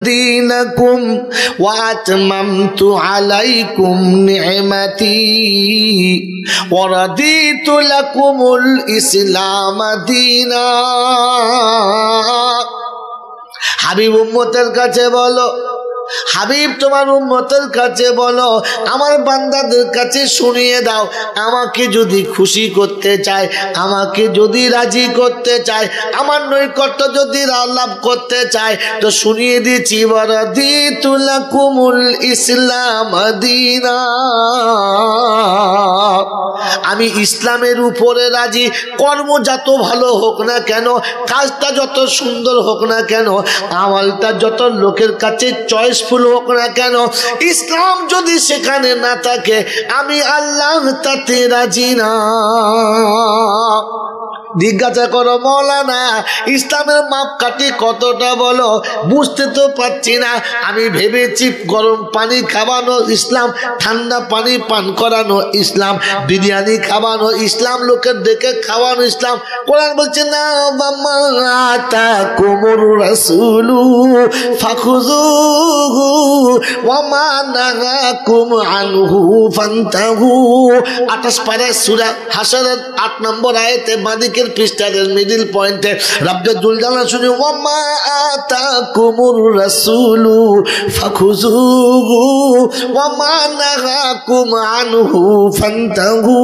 دينكم وأتممت عليكم نعمتي ورضيت لكم الإسلام دينا হাবিব উম্মতের কাছে বলো, হাবিব তোমার উম্মতের কাছে বলো, আমার বান্দাদের কাছে শুনিয়ে দাও, আমাকে যদি খুশি করতে চায়, আমাকে যদি রাজি করতে চায়, আমার নৈকট্য যদি লাভ করতে চায়, তো শুনিয়ে দিচ্ছি ওয়ারাদিতু লাকুমুল ইসলাম দীনা, আমি ইসলামের উপরে রাজি। কর্ম যত ভালো হোক না কেন, কাজটা যত সুন্দর হোক না কেন, আমলটা যত লোকের কাছে চয়েসফুল হোক না কেন, ইসলাম যদি সেখানে না থাকে, আমি আল্লাহ তাতে রাজি না। জিজ্ঞাসা করো মৌলানা ইসলামের মাপকাঠি কতটা বলো, বুঝতে তো পারছি না। আমি ভেবেছি গরম পানি খাওয়ানো ইসলাম, ঠান্ডা পানি পান করানো ইসলাম, বিরিয়ানি খাওয়ানো ইসলাম, লোকের দেখে খাওয়ানো ইসলাম। কোরআন বলছে না, আতাকুমুর রাসূলু ফাখুযুহু ওয়া মা নাহাকুম আনহু ফান্তাহু। 28 পারা সূরা হাশরের 8 নম্বর আয়াতে বাদিকের পৃষ্ঠার মিডল পয়েন্টে রব্বুল জালাল শুনে ওয়া মা আতাকুমুর রাসূলু ফাখুযুহু ওয়া মা নাহাকুম আনহু ফান্তাহু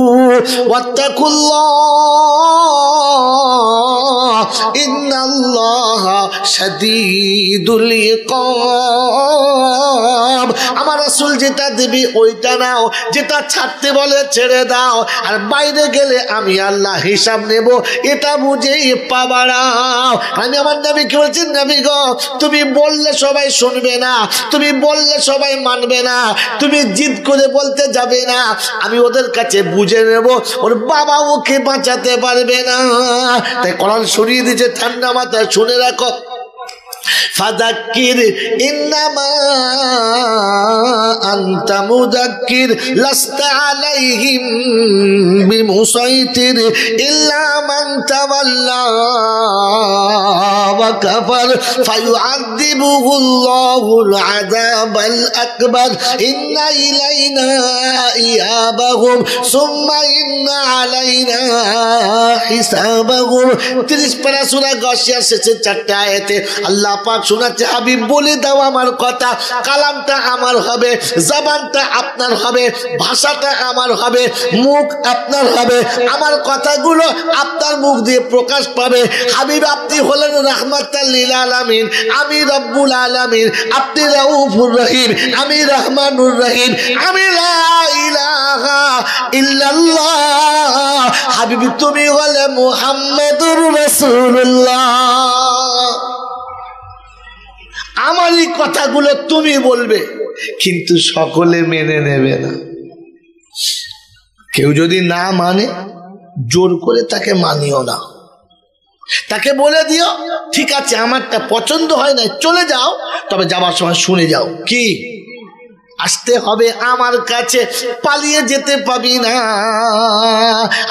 ওয়াত্তাকুল্লাহ ইন্নাল্লাহা শাদীদুল ইকাব। আমার রাসূল যেটা দিবি ওইটা নাও, যেটা ছাড়তে বলে ছেড়ে দাও, আর বাইরে গেলে আমি আল্লাহ হিসাব নেব, এটা বুঝেই পাবাড়াও। আমি আমার নবীকে বলছি, নবী গো তুমি বললে সবাই শুনবে না, তুমি বললে সবাই মানবে না, তুমি জিদ করে বলতে যাবে না, আমি ওদের কাছে বুঝে নেব, ওর বাবা ওকে বাঁচাতে পারবে না। তাই কোরআন শুনিয়ে দিয়েছে ঠান্ডা মাথায় শুনে রাখো, ফাযাক্কির ইন্নামা আনতা মুযাক্কির লাস্তা আলাইহিম বিমুসাইতির ইল্লা মান তাওয়াল্লা ওয়া কাফার ফায়ুআযিবুহুল্লাহুল আযাবাল আকবার ইন্না ইলাইনা ইয়াবাহুম সুম্মা ইন্না আলাইনা হিসাবাহুম। 30 পারা সূরা গাশিয়ার শেষের 4টা আয়াতে আল্লাহ পাক শোনাচ্ছে, হাবিব বলে দাও আমার কথা, কালামটা আমার হবে, জবানটা আপনার হবে, ভাষাটা আমার হবে, মুখ আপনার হবে, আমার কথাগুলো আপনার মুখ দিয়ে প্রকাশ পাবে। হাবিব আপনি হলেন রাহমাতাল লিল আলামিন, আমি রব্বুল আলামিন, আপনি রাউফুর রহিম, আমি রহমানুর রহিম, আমি লা ইলাহা ইল্লাল্লাহ। হাবিব তুমি হলে মুহাম্মাদুর রাসূলুল্লাহ। আমার এই কথাগুলো তুমি বলবে, কিন্তু সকলে মেনে নেবে না। কেউ যদি না মানে, জোর করে তাকে মানিও না, তাকে বলে দিও ঠিক আছে আমারটা পছন্দ হয় না, চলে যাও, তবে যাবার সময় শুনে যাও, কি আসতে হবে আমার কাছে, পালিয়ে যেতে পাবি না,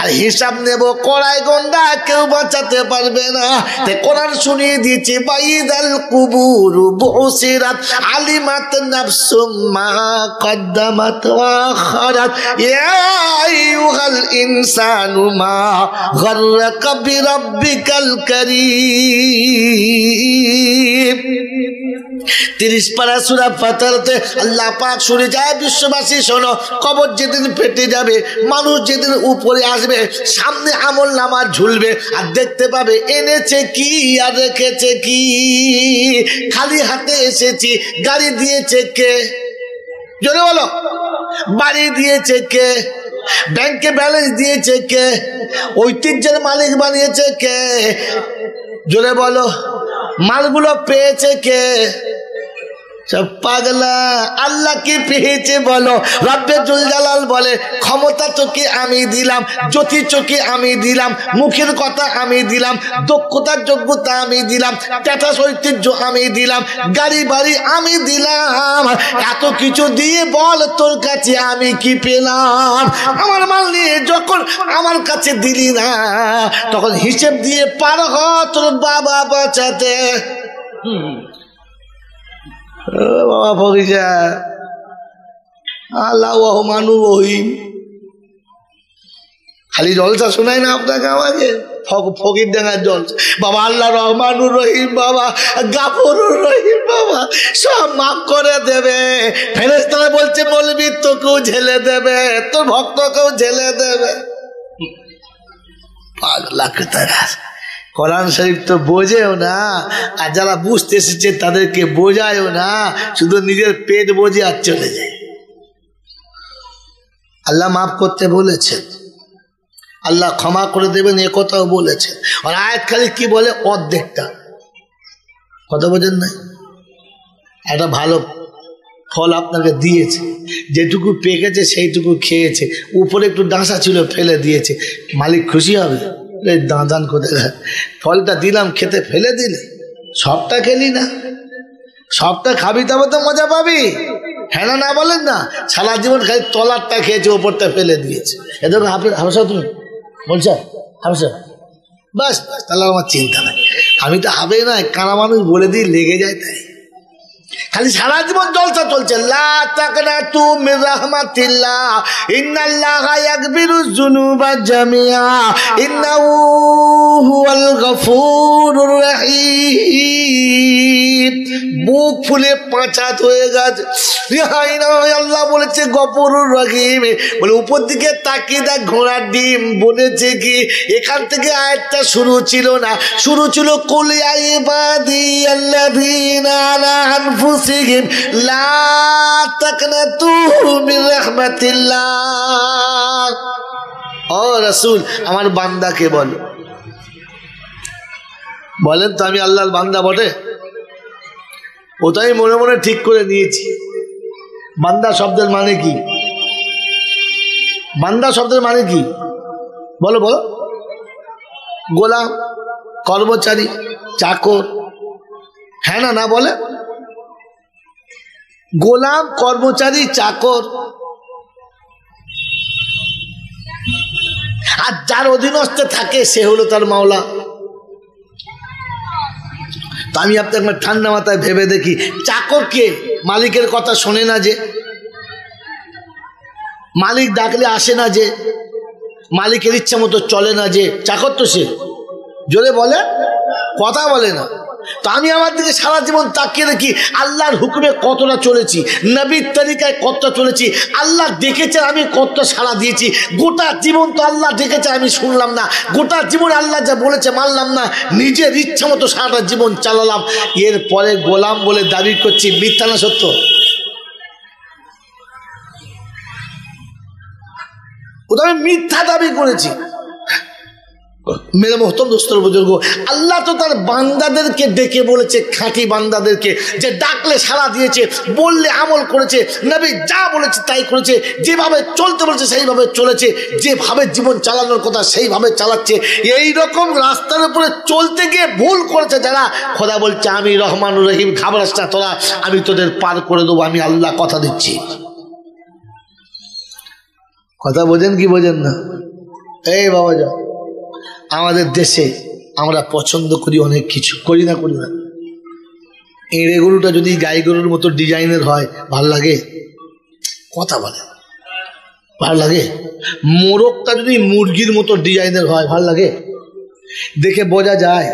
আর হিসাব নেব কড়াই গন্ডা, কেউ বাঁচাতে পারবে না। তাই কোরআন শুনিয়ে দিয়েছে, বাইদাল কুবুর বুসিরাত আলিমাত নাফসুম মা কদ্দামাত ওয়া আখারাত ইয়া আইয়ুহাল ইনসানু মা গাররাকা বিরাব্বিকাল কারীম। 30 পারা সূরা ফাতরতে আল্লাহ পাক শুনে যায়, বিশ্ববাসী শোনো, কবর যেদিন ফেটে যাবে, মানুষ যেদিন উপরে আসবে, সামনে আমলনামা ঝুলবে, আর দেখতে পাবে এনেছে কি আর রেখেছে কি। খালি হাতে এসেছি, গাড়ি দিয়েছে কে? জোরে বলো, বাড়ি দিয়েছে কে? ব্যাংকে ব্যালেন্স দিয়েছে কে? ঐতিহ্যের মালিক বানিয়েছে কে? জোরে বলো, মালগুলো পেয়েছে কে? সব পাগলা। আল্লাহ কি পেয়েছে বলো? রব্বুল জালাল বলে, ক্ষমতা তোকে আমি দিলাম, জ্যোতি চোখে আমি দিলাম, মুখের কথা আমি দিলাম, দক্ষতার যোগ্যতা আমি দিলাম, স্ট্যাটাস ঐতিহ্য আমি দিলাম, গাড়ি বাড়ি আমি দিলাম, এত কিছু দিয়ে বল তোর কাছে আমি কি পেলাম? আমার মাল নিয়ে যখন আমার কাছে দিলি না, তখন হিসেব দিয়ে পার হ তোর বাবা বাঁচাতে। বাবা ফকির সাহেব, আল্লাহ রহমানুর রহিম, খালি জলসা শোনায় না আপনাকে আমাকে? ফকির ডাঙ্গার জলসা, বাবা আল্লাহ রহমানুর রহিম, বাবা গাফুরুর রহিম, বাবা সব মাফ করে দেবে। ফেরেশতারা বলছে বলবি তোকেও ঝেলে দেবে, তোর ভক্তকেও ঝেলে দেবে। পাগলা কোথায়, কোরআন শরীফ তো বোঝেও না, আর যারা বুঝতে এসেছে তাদেরকে বোঝায়ও না, শুধু নিজের পেট বোঝে আর চলে যায়। আল্লাহ মাফ করতে বলেছেন, আল্লাহ ক্ষমা করে দেবেন, এ কথাও বলেছেন। আর আয়াত খালি কি বলে? অর্ধেকটা কথা বোঝেন না। একটা ভালো ফল আপনাকে দিয়েছে, যেটুকু পেকেছে সেইটুকু খেয়েছে, উপরে একটু ডাঁসা ছিল ফেলে দিয়েছে, মালিক খুশি হবে? দাঁদান করে ফলটা দিলাম, খেতে ফেলে দিলে, সবটা খেলি না, সবটা খাবি তবে তো মজা পাবি। হ্যাঁ না বলেন না? সারা জীবন খালি তলারটা খেয়েছে, ওপরটা ফেলে দিয়েছে। এ দেখো হাফসা, তুমি বলছো হাফসা, বাস তাহলে আমার চিন্তা নাই। আমি তো হবে না, কানা মানুষ বলে দিই লেগে যায়, তাই খালি সারা জীবন জলসা চলছে। লা তাকনাতু মির রাহমাতিল্লাহ ইন্নাল্লাহা ইয়াগফিরুয যুনুবা জামিআ ইন্নাহু হুয়াল গফুরুর রহিম। বুক ফুলে পাঁচাত হয়ে গেছে। আল্লাহ বলেছে গফুরুর রহিম, বলে উপর দিকে তাকিয়ে দেখ, ঘোড়ার ডিম বলেছে কি? এখান থেকে আয়াতটা শুরু ছিল না, শুরু ছিল কুল ইয়া ইবাদি আল্লাযীনা আলা আনফুসিহিম লা তাকনাতু মির রাহমাতিল্লাহ। ও রাসূল, আমার বান্দাকে বলো। বলেন তো আমি আল্লাহর বান্দা বটে? ওটাই মনে মনে ঠিক করে নিয়েছি। বান্দা শব্দের মানে কি? বান্দা শব্দের মানে কি? বলো বলো। গোলাম, কর্মচারী, চাকর। হ্যাঁ না না বলে? গোলাম, কর্মচারী, চাকর, আর যার অধীনস্থে থাকে সে হলো তার মাওলা। তো আমি আপনার ঠান্ডা মাথায় ভেবে দেখি, চাকর কে? মালিকের কথা শোনে না যে, মালিক ডাকলে আসে না যে, মালিকের ইচ্ছা মতো চলে না যে, চাকর তো সে। জোরে বলে, কথা বলে না। তো আমি আমার দিকে সারা জীবন তাকিয়ে দেখি আল্লাহর হুকুমে কতটা চলেছি, নবীর তরিকায় কতটা চলেছি, আল্লাহ ডেকেছে আমি কতটা সাড়া দিয়েছি। গোটা জীবন তো আল্লাহ ডেকেছে আমি শুনলাম না, গোটা জীবন আল্লাহ যা বলেছে মানলাম না, নিজের ইচ্ছা মতো সারাটা জীবন চালালাম। এরপরে গোলাম বলে দাবি করছি, মিথ্যা না সত্য? ওটা আমি মিথ্যা দাবি করেছি। মেরে মোহতরম দোস্তর বুজুর্গ, আল্লাহ তো তার বান্দাদেরকে ডেকে বলেছে, খাঁটি বান্দাদেরকে, যে ডাকলে সাড়া দিয়েছে, বললে আমল করেছে, নবী যা বলেছে তাই করেছে, যেভাবে চলতে বলেছে সেইভাবে চলেছে, যেভাবে জীবন চালানোর কথা সেইভাবে চালাচ্ছে। এই রকম রাস্তার উপরে চলতে গিয়ে ভুল করেছে যারা, খোদা বলছে আমি রহমানুর রহিম, ঘাবড়াস না তোরা, আমি তোদের পার করে দেবো, আমি আল্লাহ কথা দিচ্ছি। কথা বোঝেন কি বোঝেন না? এই বাবা যা, আমাদের দেশে আমরা পছন্দ করি অনেক কিছু, করি না? করি না? এঁড়ে গরুটা যদি গাই গরুর মতো ডিজাইনের হয় ভাল লাগে? কথা বলে ভাল লাগে? মোরগটা যদি মুরগির মতো ডিজাইনের হয় ভাল লাগে? দেখে বোঝা যায়?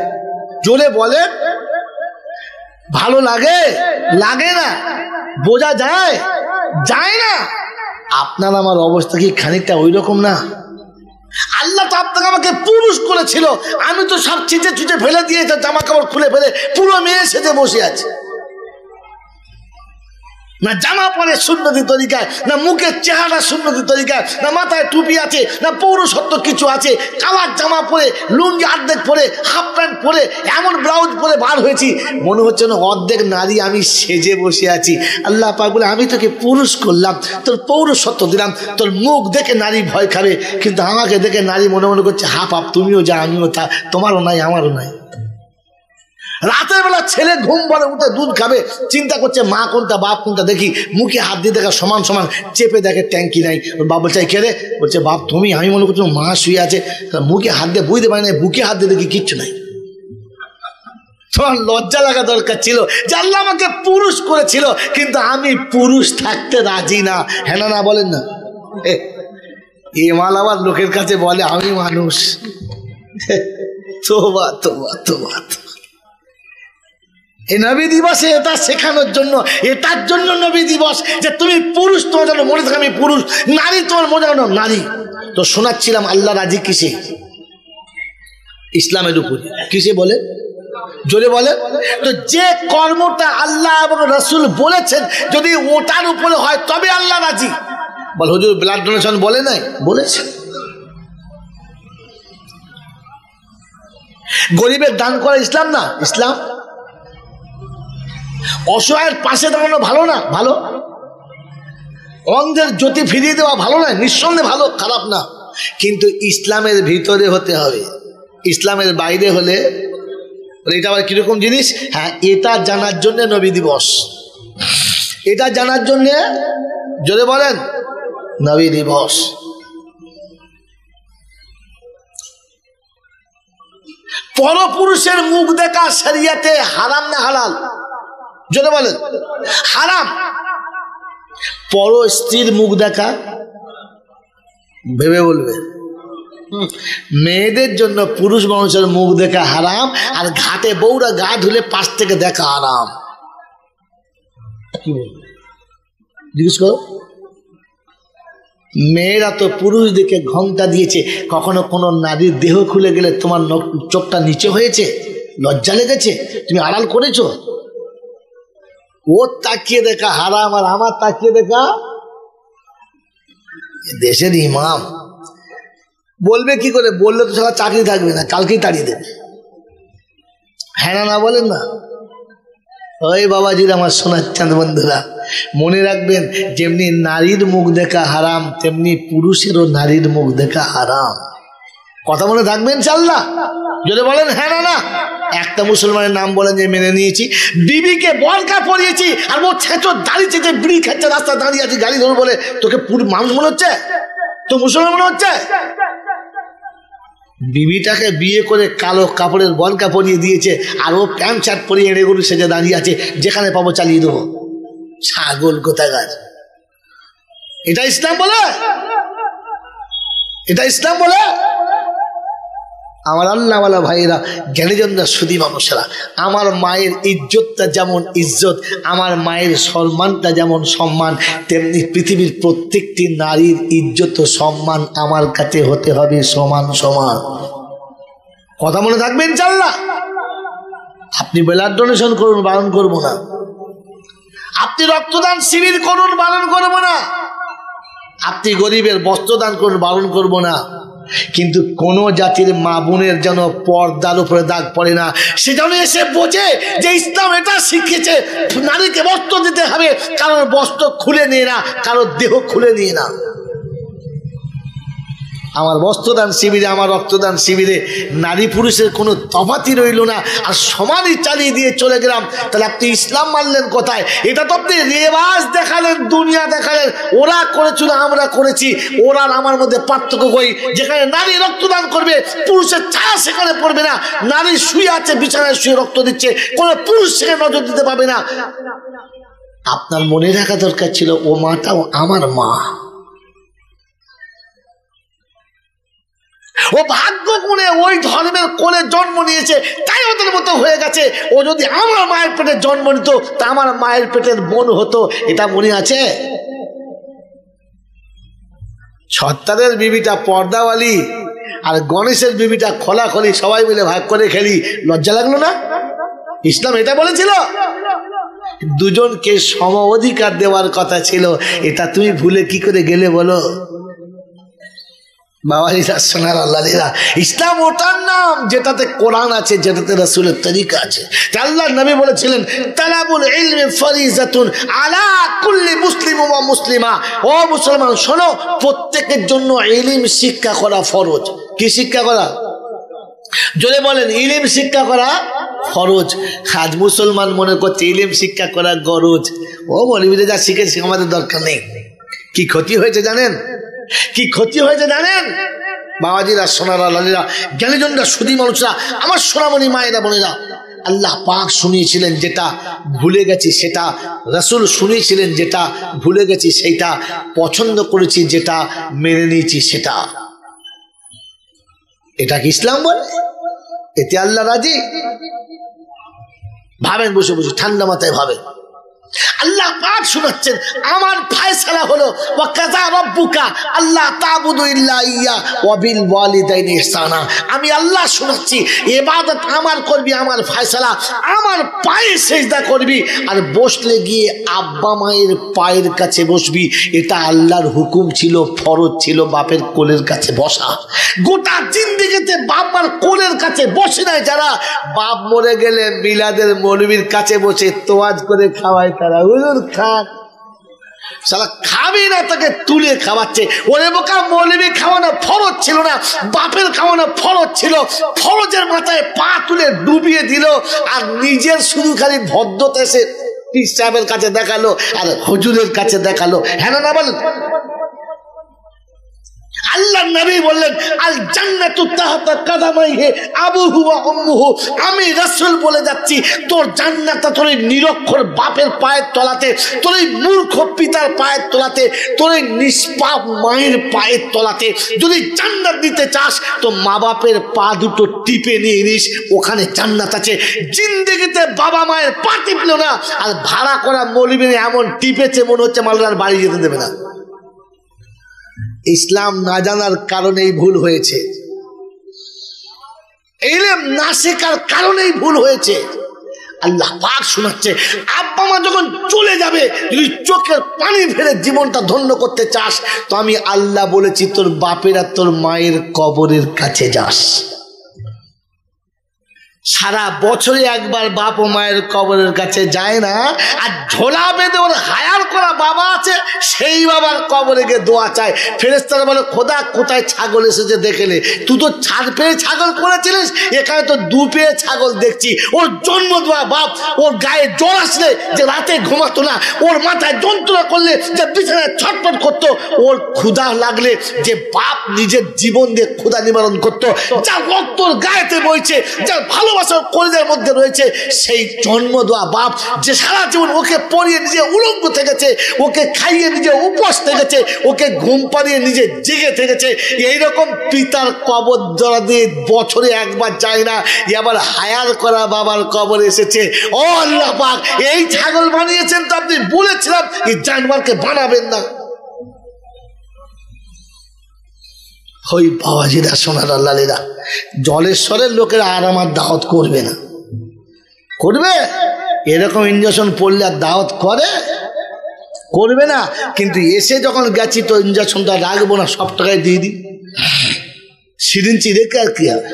জোরে বলে, ভালো লাগে? লাগে না? বোঝা যায়? যায় না? আপনার আমার অবস্থা কি খানিকটা ওই রকম না? আল্লাহ তো আপনাকে আমাকে পুরুষ করেছিল, আমি তো সব ছিঁচে ছুঁচে ফেলে দিয়েছে, জামা কাপড় খুলে ফেলে পুরো মেয়ে সেজে বসে আছে। না জামা পরে সুন্নতি তরিকায়, না মুখের চেহারা সুন্নতি তরিকায়, না মাথায় টুপি আছে, না পৌরসত্ব কিছু আছে, কালার জামা পরে, লুঙ্গি অর্ধেক পরে, হাফ প্যান্ট পরে, এমন ব্লাউজ পরে বার হয়েছি, মনে হচ্ছে না অর্ধেক নারী আমি সেজে বসে আছি। আল্লাহ পাক বলে আমি তোকে পুরুষ করলাম, তোর পৌরসত্ব দিলাম, তোর মুখ দেখে নারী ভয় খাবে, কিন্তু আমাকে দেখে নারী মনে মনে করছে হাফ হাফ, তুমিও যা আমিও তা, তোমারও নাই আমারও নাই। রাতের বেলা ছেলে ঘুম পড়ে উঠে দুধ খাবে, চিন্তা করছে মা কোনটা বাপ কোনটা, দেখি মুখে হাত দিয়ে দেখা সমান সমান, চেপে দেখে ট্যাঙ্কি নাই। বাপ বলছে খেলে, বলছে বাপ তুমি, আমি মনে করছি মা শুয়ে আছে, মুখে হাত দিয়ে বুঝতে পারি না, বুকে হাত দিয়ে দেখি কিচ্ছু নাই। তোমার লজ্জা লাগা দরকার ছিল যে আল্লাহ আমাকে পুরুষ করেছিল, কিন্তু আমি পুরুষ থাকতে রাজি না। হ্যাঁ না বলেন না? এ মাল আবার লোকের কাছে বলে আমি মানুষ। তোবা তোবা তোবা। এই নবী দিবসে এটা শেখানোর জন্য, এটার জন্য নবী দিবস যে তুমি পুরুষ, তোমার যেন মনে থাকে আমি পুরুষ, নারী তোমার মনে যেন নারী। তো শোনাচ্ছিলাম আল্লাহ রাজি কিসে? ইসলামের উপরে। কিসে বলে? জোরে বলে। তো যে কর্মটা আল্লাহ এবং রাসূল বলেছেন যদি ওটার উপরে হয় তবে আল্লাহ রাজি। বল হুজুর ব্লাড ডোনেশন বলে নাই? বলেছে। গরিবের দান করা ইসলাম না? ইসলাম। অসহায়ের পাশে দাঁড়ানো ভালো না? ভালো। অন্ধের জ্যোতি ফিরিয়ে দেওয়া ভালো না? নিঃসন্দেহে ভালো, খারাপ না। কিন্তু ইসলামের ভিতরে হতে হবে, ইসলামের বাইরে হলে এটা আবার কিরকম জিনিস? হ্যাঁ, এটা জানার জন্য নবী দিবস, এটা জানার জন্য জোরে বলেন নবী দিবস। পরপুরুষের মুখ দেখা শরিয়াতে হারাম না হালাল? জোরে বলেন। হারাম। পর স্ত্রীর মুখ দেখা ভেবে বলবে। মেয়েদের জন্য পুরুষ মানুষের মুখ দেখা হারাম, আর ঘাটে বউরা গা ধুলে পাশ থেকে দেখা হারাম। কি বলবে? জিজ্ঞেস করো। মেয়েরা তো পুরুষ দেখে ঘন্টা দিয়েছে, কখনো কোনো নারীর দেহ খুলে গেলে তোমার চোখটা নিচে হয়েছে? লজ্জা লেগেছে? তুমি আড়াল করেছো? ওর তাকিয়ে দেখা হারাম, আর আমার তাকিয়ে দেখা। দেশের ইমাম বলবে কি করে? বললে তো সবার চাকরি থাকবে না, কালকেই তাড়িয়ে দেবে। হ্যাঁ না বলেন না? ওই বাবাজির আমার সোনার চাঁদ বন্ধুরা, মনে রাখবেন যেমনি নারীর মুখ দেখা হারাম, তেমনি পুরুষেরও নারীর মুখ দেখা হারাম। কথা মনে থাকবেন ইনশাআল্লাহ? যদি বলেন হ্যাঁ না। একটা মুসলমানের নাম বলেন যে মেনে নিয়েছি, বিবিকে বরকা পরিয়েছি, আর ও ছেঁচো দাঁড়িয়েছে যে বিড়ি খাচ্ছে, রাস্তা দাঁড়িয়ে আছে, গাড়ি ধরে বলে তোকে পুরো মানুষ মনে হচ্ছে? তো মুসলমান মনে হচ্ছে? বিবিটাকে বিয়ে করে কালো কাপড়ের বরকা পরিয়ে দিয়েছে, আর ও প্যান্ট শার্ট পরিয়ে এড়েগুলো সেজে দাঁড়িয়ে আছে, যেখানে পাবো চালিয়ে দেবো। ছাগল কোথাকার। এটা ইসলাম বলে? এটা ইসলাম বলে? আমার আল্লাহওয়ালা ভাইয়েরা, জ্ঞানীজনরা, সুধী মানুষেরা, আমার মায়ের ইজ্জতটা যেমন ইজ্জত, আমার মায়ের সম্মানটা যেমন সম্মান, তেমনি পৃথিবীর প্রত্যেকটি নারীর ইজ্জত ও সম্মান আমার কাছে হতে হবে সমান সমান। কথা মনে থাকবে ইনশাআল্লাহ? আপনি ব্লাড ডোনেশন করুন, বারণ করবো না। আপনি রক্তদান শিবির করুন, বারণ করবো না। আপনি গরিবের বস্ত্রদান করুন, বারণ করবো না। কিন্তু কোন জাতির মা বোনের যেন পর্দার উপরে দাগ পড়ে না, সে যেন এসে বোঝে যে ইসলাম এটা শিখিয়েছে নারীকে বস্ত্র দিতে হবে, কারোর বস্ত্র খুলে নিয়ে না, কারোর দেহ খুলে নিয়ে না। আমার বস্ত্রদান শিবিরে, আমার রক্তদান শিবিরে নারী পুরুষের কোনো তফাতই রইল না, আর সমানই চালিয়ে দিয়ে চলে গেলাম। তাহলে আপনি ইসলাম মানলেন কোথায়? এটা তো আপনি রেওয়াজ দেখালেন, দুনিয়া দেখালেন। ওরা করেছিল, আমরা করেছি, ওরা আমার মধ্যে পার্থক্য কই? যেখানে নারী রক্তদান করবে, পুরুষের ছায়া সেখানে পড়বে না। নারী শুয়ে আছে, বিছানায় শুয়ে রক্ত দিচ্ছে, কোনো পুরুষ সেখানে নজর দিতে পারবে না। আপনার মনে রাখা দরকার ছিল ও মাটাও আমার মা। ও ভাগ্য গুণে ওই ধর্মের কোলে জন্ম নিয়েছে, তাই ওদের মতো হয়ে গেছে। ও যদি আমার মায়ের পেটে জন্ম নিত তা আমার মায়ের পেটের বোন হতো। এটা মনে আছে? ছত্তারের বিবিটা পর্দাওয়ালি, আর গণেশের বিবিটা খোলাখলি, সবাই মিলে ভাগ করে খেলি। লজ্জা লাগলো না? ইসলাম এটা বলেছিল দুজনকে সম অধিকার দেওয়ার কথা ছিল। এটা তুমি ভুলে কি করে গেলে বলো? বাবাজিরা, সোনার আল্লাহরা, ইসলাম ওটার নাম যেটাতে কোরআন আছে, যেটাতে রাসূলের তরিকা আছে। আল্লাহর নবী বলেছিলেন তালাবুল ইলমি ফরিজাতুন আলা কুল্লি মুসলিম ওয়া মুসলিমা। ও মুসলমান শোনো, প্রত্যেকের জন্য ইলম শিক্ষা করা ফরজ। কি শিক্ষা করা? জোরে বলেন। ইলম শিক্ষা করা ফরজ। আজ মুসলমান মনে করছে ইলম শিক্ষা করা গরজ। ও বলিবিদে যা শিখেছে আমাদের দরকার নেই। কি ক্ষতি হয়েছে জানেন? কি ক্ষতি হয়েছে জানেন? বাবাজিরা, সোনারা, লালীরা, জ্ঞানীজনরা, সুধী মানুষরা, আমার সোনামণি মায়েরা, বোনেরা, আল্লাহ পাক শুনিয়েছিলেন যেটা ভুলে গেছি সেটা, রাসূল শুনিয়েছিলেন যেটা ভুলে গেছি সেটা, পছন্দ করেছি যেটা মেনে নিয়েছি সেটা। এটা কি ইসলাম বলে? এতে আল্লাহ রাজি? ভাবেন, বসে বসে ঠান্ডা মাথায় ভাবেন। আল্লাহ পাক শোনাচ্ছেন আমার ফয়সালা হলো ওয়া কাযা রাব্বুকা আল্লাহ তা'বুদু ইল্লা ইয়্যা ওয়া বিল ওয়ালিদাইনি ইহসানা। আমি আল্লাহ শোনাচ্ছি ইবাদত আমার করবি, আমার ফয়সালা আমার পায়ে সিজদা করবি, আর বসলে গিয়ে আব্বা মায়ের পায়ের কাছে বসবি। এটা আল্লাহর হুকুম ছিল, ফরজ ছিল বাপের কোলের কাছে বসা। গোটা জিন্দেগিতে বাপ মার কোলের কাছে বসে নাই যারা, বাপ মরে গেলে মিলাদের মৌলবীর কাছে বসে তোয়াজ করে খাওয়ায় তারা। হুজুর খান, শালা খাবি না, তাকে তুলে খাওয়াচ্ছে। ওরে বোকা, মৌলবী খাওয়ানো ফরজ ছিল না, বাপের খাওয়ানো ফরজ ছিল। ফরজের মাথায় পা তুলে ডুবিয়ে দিল, আর নিজের শুধু খালি ভদ্রতা এসে পীর সাহেবের কাছে দেখালো আর হুজুরের কাছে দেখালো। হ্যাঁ না বলেন? আল্লাহ নবী বললেন আল জান্নাতু তাহতা কাদামাইহি আবুহু ওয়া উম্মুহু। আমি রাসূল বলে যাচ্ছি তোর জান্নাতটা তোর নিরক্ষর বাপের পায়ের তলাতে, তোর মূর্খ পিতার পায়ের তলাতে, তোর নিষ্পাপ মায়ের পায়ের তলাতে। যদি জান্নাত নিতে চাস তো মা বাপের পা দুটো টিপে নিয়ে নিস, ওখানে জান্নাত আছে। জিন্দেগিতে বাবা মায়ের পা টিপলো না, আর ভাড়া করা মৌলবী এমন টিপেছে মনে হচ্ছে মালদার বাড়ি যেতে দেবে না। ইসলাম না জানার কারণেই ভুল হয়েছে, ইলম না শেখার কারণেই ভুল হয়েছে। আল্লাহ পাক শোনাচ্ছে আব্বা মা যখন চলে যাবে, যদি চোখের পানি ফেলে জীবনটা ধন্য করতে চাস তো আমি আল্লাহ বলেছি তোর বাপের আর তোর মায়ের কবরের কাছে যাস। সারা বছরে একবার বাপ ও মায়ের কবরের কাছে যায় না, আর ঝোলা বেঁধে ওর হায়ার করা বাবা আছে সেই বাবার কবরে গিয়ে দোয়া চায়। ফেরেশতারা বলে খোদা কোথায় ছাগল এসেছে দেখেলে, তুই তো 4 পেয়ে ছাগল করেছিলিস, এখানে তো 2 পেয়ে ছাগল দেখছি। ওর জন্ম দেওয়া বাপ, ওর গায়ে জ্বর আসলে যে রাতে ঘুমাতো না, ওর মাথায় যন্ত্রণা করলে যে বিছানায় ছটফট করতো, ওর ক্ষুধা লাগলে যে বাপ নিজের জীবন দিয়ে ক্ষুধা নিবারণ করতো, যার রক্ত গায়েতে বইছে, যার ভালো কলেজের মধ্যে রয়েছে, সেই জন্ম দেওয়া বাপ যে সারা জীবন ওকে পড়িয়ে নিজে উলঙ্গ থেকেছে, ওকে খাইয়ে নিজে উপোস থেকেছে, ওকে ঘুম পাড়িয়ে নিজে জেগে থেকেছে, এইরকম পিতার কবর জড়া দিয়ে বছরে একবার যায় না, এবার হায়ার করা বাবার কবর এসেছে। ও আল্লাহ পাক, এই ছাগল বানিয়েছেন তো আপনি বলেছিলাম এই জানোয়ারকে বানাবেন না। ওই বাবাজিরা সোনার আল্লাহরা, জলেশ্বরের লোকেরা আর আমার দাওয়াত করবে না, করবে এরকম ইঞ্জেকশন পড়লে আর দাওয়াত করবে না। কিন্তু এসে যখন গেছি তো ইঞ্জেকশনটা রাখবো না, সব টাকায় দিয়ে দিই, সিরিঞ্জি রেখে আর কি হবে।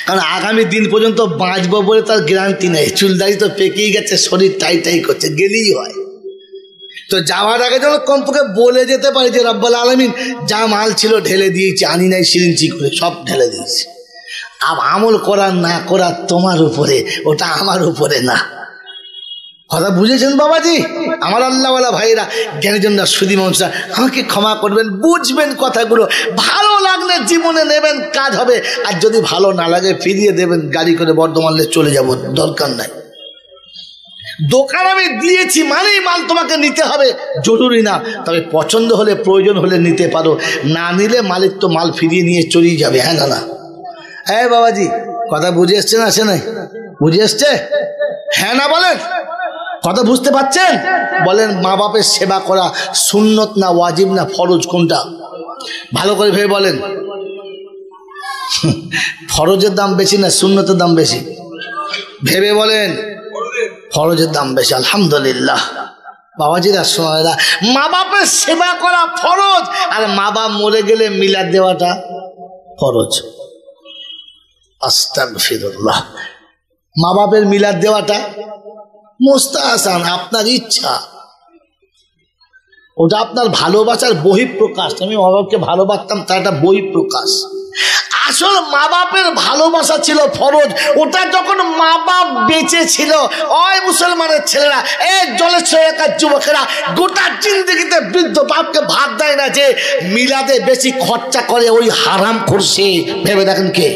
কারণ আগামী দিন পর্যন্ত বাঁচবো বলে তার গ্যারান্টি নেই। চুলদারি তো পেকেই গেছে, শরীর টাই টাই করছে, গেলেই হয়। তো যাওয়ার আগে যেন কমপক্ষে বলে যেতে পারি যে রব্বুল আলামিন যা মাল ছিল ঢেলে দিয়েছি, আনি নাই সিরিঞ্জি করে, সব ঢেলে দিয়েছি। আমল করার না করার তোমার উপরে, ওটা আমার উপরে না। কথা বুঝেছেন বাবাজি? আমার আল্লাহওয়ালা ভাইরা, জ্ঞানীজনরা, সুধী মানুষরা, আমাকে ক্ষমা করবেন, বুঝবেন কথাগুলো। ভালো লাগলে জীবনে নেবেন, কাজ হবে, আর যদি ভালো না লাগে ফিরিয়ে দেবেন, গাড়ি করে বর্ধমানলে চলে যাব, দরকার নাই। দোকান আমি দিয়েছি মানেই মাল তোমাকে নিতে হবে জরুরি না, তবে পছন্দ হলে প্রয়োজন হলে নিতে পারো, না নিলে মালিক তো মাল ফিরিয়ে নিয়ে চলেই যাবে। হ্যাঁ না? হ্যাঁ বাবাজি, কথা বুঝে এসছে না? আসে নাই? বুঝে এসছে? হ্যাঁ না বলেন? কথা বুঝতে পারছেন? বলেন মা বাপের সেবা করা সুন্নত না ওয়াজিব না ফরজ, কোনটা? ভালো করে ভেবে বলেন। ফরজের দাম বেশি না সুন্নতের দাম বেশি? ভেবে বলেন। ফরজের দাম বেশি। আলহামদুলিল্লাহ। বাবাজিরা সোনারা, মা বাপের সেবা করা ফরজ, আর মা বাপ মরে গেলে মিলাদ দেওয়াটা ফরজ। আস্তাগফিরুল্লাহ। মা বাপের মিলাদ দেওয়াটা মুস্তাহসান, আপনার ইচ্ছা, ওটা আপনার ভালোবাসার বহিঃপ্রকাশ। আমি মা বাপকে ভালোবাসতাম, তার একটা বহিঃপ্রকাশ। আসল মা বাপের ভালোবাসা ছিল ফরজ, ওটা যখন মা বাপ বেঁচে ছিল। ওই মুসলমানের ছেলেরা, এই জলেশ্বরের যুবকেরা, গোটা জিন্দগিতে বৃদ্ধ বাপকে ভাত দেয় না, যে মিলাদে বেশি খরচা করে ওই হারাম করছে। ভেবে দেখেন কে?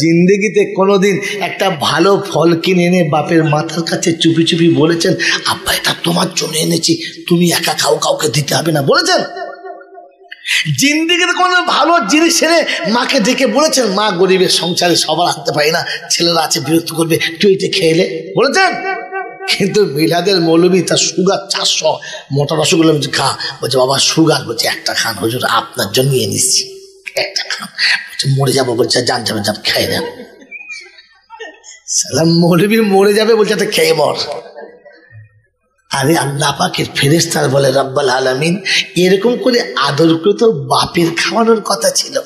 জিন্দেগিতে কোনোদিন একটা ভালো ফল কিনে এনে বাপের মাথার কাছে চুপি চুপি বলেছেন, আব্বা এটা তোমার জন্য এনেছি, তুমি একা খাও, কাউকে দিতে হবে না, বলেছেন? জিন্দেগিতে কোনো ভালো জিনিস এনে মাকে ডেকে বলেছেন, মা গরিবের সংসারে সবার আনতে পারি না, ছেলেরা আছে বিরক্ত করবে, তুই এটা খেলে, বলেছেন? কিন্তু মিলাদের মৌলবী তার সুগার 400, মোটা রসগোল্লা বলছে খা, বলছে বাবা সুগার, বলছে একটা খান হুজুর আপনার জন্য নিয়ে নিচ্ছি, একটা খান, বলছে মরে যাবো, বলছে যান যাবেন যান খেয়ে নেন। সালাম মৌলবী মরে যাবে, বলছে একটা খেয়ে মর। আরে আল্লাহ পাকের ফেরেশতার বলে রব্বুল আলামিন এরকম করে আদর করে তো বাপের খাওয়ানোর কথা ছিল,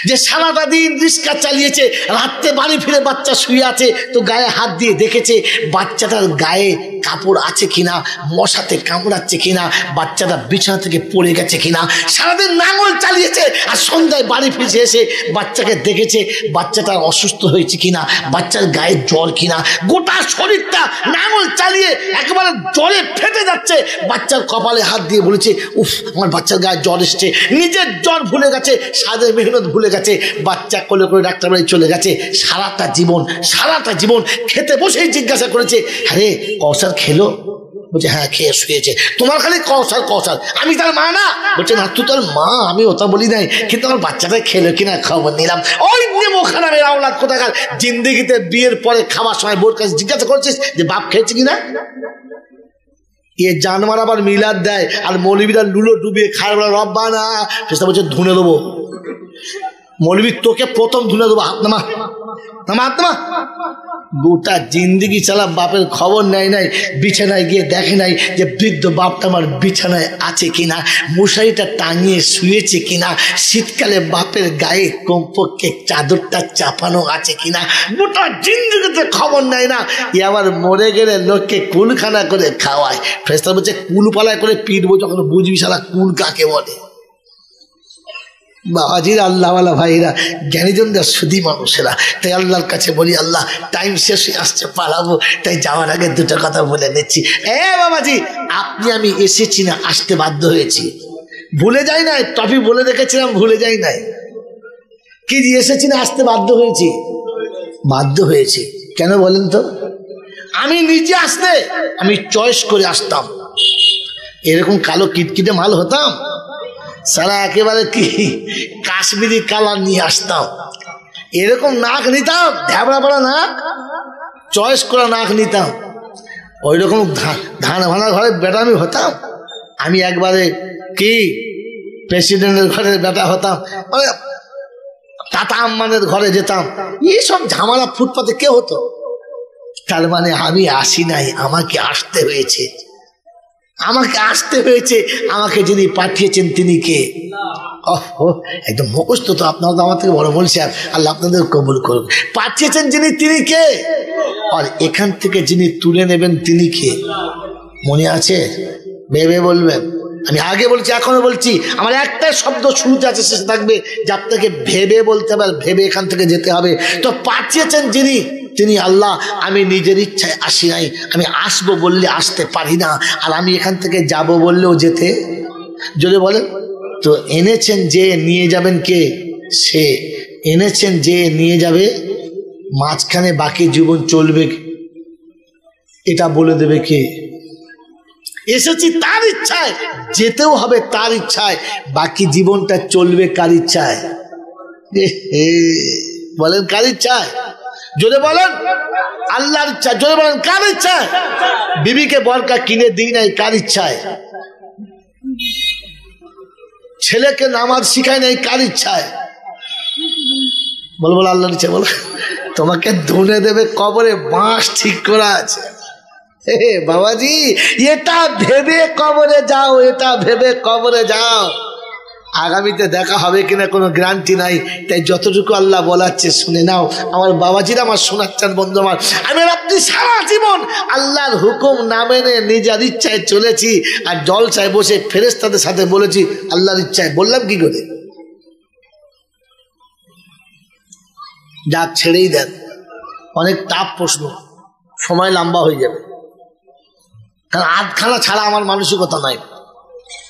যে সারাটা দিন রিক্সা চালিয়েছে, রাত্রে বাড়ি ফিরে বাচ্চা শুয়ে আছে তো গায়ে হাত দিয়ে দেখেছে বাচ্চাটার গায়ে কাপড় আছে কিনা, মশাতে কামড়াচ্ছে কিনা, বাচ্চাটা বিছানা থেকে পড়ে গেছে কিনা। সারাদিন নাঙল চালিয়েছে আর সন্ধ্যায় বাড়ি ফিরে এসে বাচ্চাকে দেখেছে বাচ্চাটার অসুস্থ হয়েছে কিনা, বাচ্চার গায়ে জ্বর কিনা। গোটা শরীরটা নাঙল চালিয়ে একেবারে জ্বরে ফেটে যাচ্ছে, বাচ্চার কপালে হাত দিয়ে বলেছে উফ আমার বাচ্চার গায়ে জ্বর এসছে, নিজের জ্বর ভুলে গেছে, সাদের মেহনত ভুলে গেছে, বাচ্চা কোলে করে ডাক্তার বাড়ি চলে গেছে। সারাটা জীবন খেতে বসেই জিজ্ঞাসা করেছে, আরে কৌশল খেলো? বলছে হ্যাঁ খেয়ে শুয়েছে। তোমার খালি কৌশল, আমি তার মা না? বলছে না তুই তোর মা, আমি ওটা বলি নাই, কিন্তু আমার বাচ্চাটা খেলো কিনা খবর নিলাম। ওই নেমোখানা মেয়ের আওলাদ কোথাকার, জিন্দেগিতে বিয়ের পরে খাওয়ার সময় বোর কাছে জিজ্ঞাসা করছিস যে বাপ খেয়েছে কিনা? এ জানমার আবার মিলাদ দেয় আর মৌলবীরা লুলো ডুবিয়ে খায়, বলে রব্বানা, সেটা বলছে ধুনে দেবো। মৌলবী তোকে প্রথম ধুনে দেবো, হাত নামা। গোটা জিন্দিগি চালা বাপের খবর নেয় নাই, বিছানায় গিয়ে দেখে নাই যে বৃদ্ধ বাপটা আমার বিছানায় আছে কিনা, মশারিটা টাঙিয়ে শুয়েছে কিনা, শীতকালে বাপের গায়ে কমপক্ষে চাদরটা চাপানো আছে কিনা, গোটা জিন্দিগিতে খবর নেয় না। এ আবার মরে গেলে লোককে কুলখানা করে খাওয়ায়। ফেরেশতা বলছে কুলপালায় করে পিটবো যখন বুঝবি শালা কুল কাকে বলে। বাবাজির আল্লাহওয়ালা ভাইরা, জ্ঞানীজনদের সুধী মানুষেরা, তাই আল্লাহর কাছে বলি আল্লাহ টাইম শেষ হয়ে আসছে, পালাবো, তাই যাওয়ার আগে দুটো কথা বলে নিচ্ছি। বাবাজি আপনি আমি এসেছি না, আসতে বাধ্য হয়েছি, ভুলে যাই নাই, টপি বলে রেখেছিলাম, ভুলে যাই নাই কি এসেছি না, আসতে বাধ্য হয়েছি। কেন বলেন তো? আমি নিজে আসতে আমি চয়েস করে আসতাম, এরকম কালো কিটকিটে মাল হতাম, সারা একেবারে কি কাশ্মীরি কালার নিয়ে আসতাম, এরকম নাক নিতাম, ঢ্যাবড়া পড়া নাক, চয়েস করা নাক নিতাম, ওই রকম ধান ভাঙা ঘরে বেটা আমি হতাম। আমি একবারে কি প্রেসিডেন্টের ঘরে বেটা হতাম, মানে টাটা আম্বানির ঘরে যেতাম, এইসব ঝামেলা ফুটপাতে কে হতো? তার মানে আমি আসি নাই, আমাকে আসতে হয়েছে, আমাকে যিনি পাঠিয়েছেন তিনি কে? একদম মুখস্থ তো, আপনারা তো আমার থেকে বড় বলছেন, আল্লাহ আপনাদের কবুল করুন। পাঠিয়েছেন যিনি তিনি কে, আর এখান থেকে যিনি তুলে নেবেন তিনি কে? মনে আছে? ভেবে বলবেন। আমি আগে বলছি এখনো বলছি, আমার একটা শব্দ শুরুতে আছে শেষে থাকবে, যে আপনাকে ভেবে বলতে হবে, ভেবে এখান থেকে যেতে হবে। তো পাঠিয়েছেন যিনি তিনি আল্লাহ। আমি নিজের ইচ্ছায় আসি নাই, আমি আসবো বললে আসতে পারি না, আর আমি এখান থেকে যাব বললেও যেতে, যদি বলেন তো এনেছেন যে নিয়ে যাবেন কে? সে এনেছেন যে নিয়ে যাবে, মাঝখানে বাকি জীবন চলবে এটা বলে দেবে কে? এসেছি তার ইচ্ছায়, যেতেও হবে তার ইচ্ছায়, বাকি জীবনটা চলবে কার ইচ্ছায়? বলেন কার ইচ্ছায়? জোরে বলেন আল্লাহর ইচ্ছা। জোরে বলেন কার ইচ্ছায়? বিবিকে বরকা কিনে দিই নাই, কার ইচ্ছায়? ছেলেকে নামাজ শিখায় নাই, কার ইচ্ছায়? বল আল্লাহর ইচ্ছা। বলো তোমাকে ধুনে দেবে কবরে, বাঁশ ঠিক করা আছে। বাবাজি এটা ভেবে কবরে যাও, এটা ভেবে কবরে যাও, আগামীতে দেখা হবে কিনা কোনো গ্যারান্টি নাই। তাই যতটুকু আল্লাহ বলাচ্ছে শুনে নাও। আমার বাবাজিরা, আমার শোনাচ্ছেন বন্ধু আমার, আমি আপনি সারা জীবন আল্লাহর হুকুম না মেনে নিজের ইচ্ছায় চলেছি, আর জলসায় বসে ফেরেশতাদের সাথে বলেছি আল্লাহর ইচ্ছায়। বললাম কি করে? যাক ছেড়েই দেন, অনেক টাফ প্রশ্ন, সময় লম্বা হয়ে যাবে, কারণ আধখানা ছাড়া আমার মানসিকতা নাই।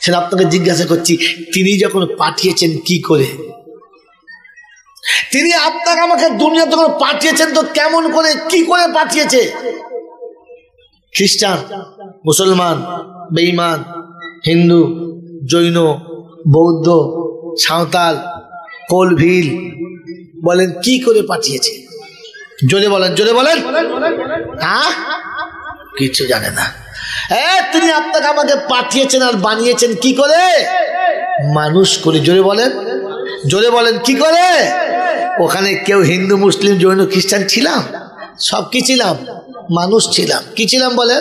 সেটা আপনাকে জিজ্ঞাসা করছি, তিনি যখন পাঠিয়েছেন কি করে? তিনি আপনাকে আমাকে দুনিয়া যখন পাঠিয়েছেন তো কেমন করে, কি করে পাঠিয়েছে? খ্রিস্টান, মুসলমান, বেঈমান, হিন্দু, জৈন, বৌদ্ধ, সাঁওতাল, কোলভিল, বলেন কি করে পাঠিয়েছে? জোরে বলেন, জোরে বলেন। হ্যাঁ, কিছু জানে না। তিনি আপনাকে আমাকে পাঠিয়েছেন আর বানিয়েছেন কি করে? মানুষ করে। জোরে বলেন, জোরে বলেন, কি করে? ওখানে কেউ হিন্দু, মুসলিম, জৈন, খ্রিস্টান ছিলাম? সব কি ছিলাম? মানুষ ছিলাম। কি ছিলাম বলে?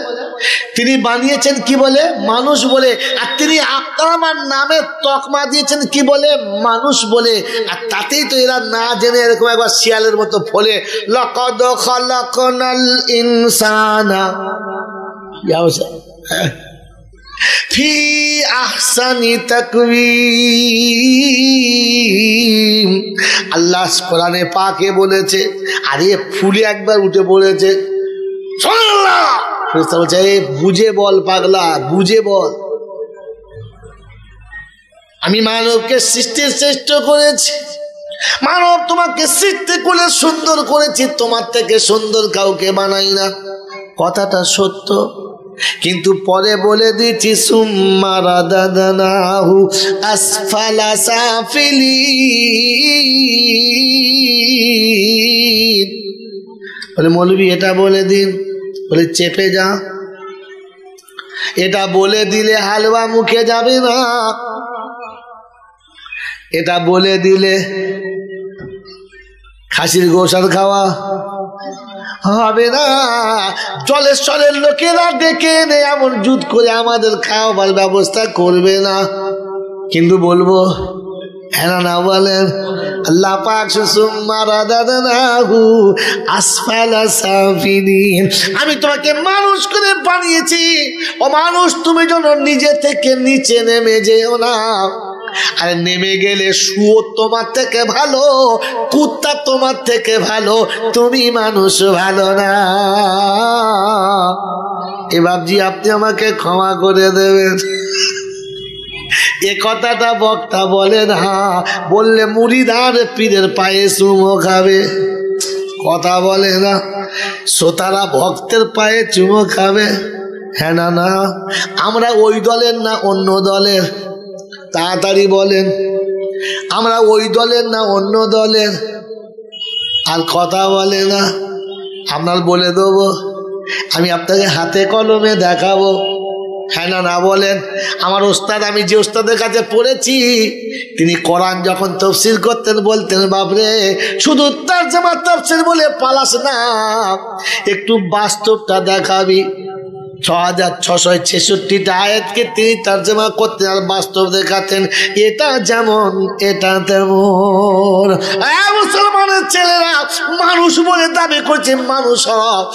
তিনি বানিয়েছেন কি বলে? মানুষ বলে। আর তিনি আপনার আমার নামে তকমা দিয়েছেন কি বলে? মানুষ বলে। আর তাতেই তো এরা না জেনে এরকম একবার শিয়ালের মতো ফলে, লাকাদ খালাকনাল ইনসানা ফি আহসানি তাকওয়িম। আল্লাহ কোরআনে পাকে বলেছে, আরে ফুলে একবার উঠে পড়েছে, সুবহানাল্লাহ। ফেরেশতা বলছে, বুঝে বল পাগলা, বুঝে বল। আমি মানবকে সৃষ্টির শ্রেষ্ঠ করেছি, মানব তোমাকে সৃষ্টি করে সুন্দর করেছি, তোমার থেকে সুন্দর কাউকে বানাই না। কথাটা সত্য, কিন্তু পরে বলে দিচ্ছি সুম্মা রাদাদনাহু আসফালা সাফিলিন। বলে মৌলভী এটা বলে দিন, বলে চেপে যা। এটা বলে দিলে হালুয়া মুখে যাবে না, এটা বলে দিলে খাসির গোশত খাওয়া হবে না। জলেশ্বরের লোকেরা ডেকে এনে এমন জুত করে আমাদের খাওয়াবার ব্যবস্থা করবে না। কিন্তু বলবো হ্যাঁ না বলেন? আল্লাহ পাক সুম্মা রাদাদনাহু আসফালা সাফিলিন। আমি তোমাকে মানুষ করে বানিয়েছি। ও মানুষ, তুমি যেন নিজে থেকে নিচে নেমে যেও না। আর নেমে গেলে শুয়োর তোমার থেকে ভালো, কুত্তা তোমার থেকে ভালো, তুমি মানুষ ভালো না। এ বাবজি আপনি আমাকে ক্ষমা করে দেবেন। এ কথাটা বক্তা বলে না, বললে মুরিদার পীরের পায়ে চুমো খাবে। কথা বলে না, শ্রোতারা ভক্তের পায়ে চুমো খাবে। হ্যাঁ না না, আমরা ওই দলের না অন্য দলের? তাড়াতাড়ি বলেন, আমরা ওই দলের না অন্য দলের? আর কথা বলে না। আপনার বলে দেবো, আমি আপনাকে হাতে কলমে দেখাবো। হ্যাঁ না না বলেন? আমার ওস্তাদ, আমি যে ওস্তাদের কাছে পড়েছি, তিনি কোরআন যখন তাফসীর করতেন বলতেন, বাপরে শুধু তারজমা তাফসীর বলে পালাস না, একটু বাস্তবটা দেখাবি। 6666টা আয়াতকে তিনি তরজমা করতেন আর বাস্তব দেখাতেন, এটা যেমন এটা তেমন। মুসলমানের ছেলেরা মানুষ বলে দাবি করছে মানুষ হক,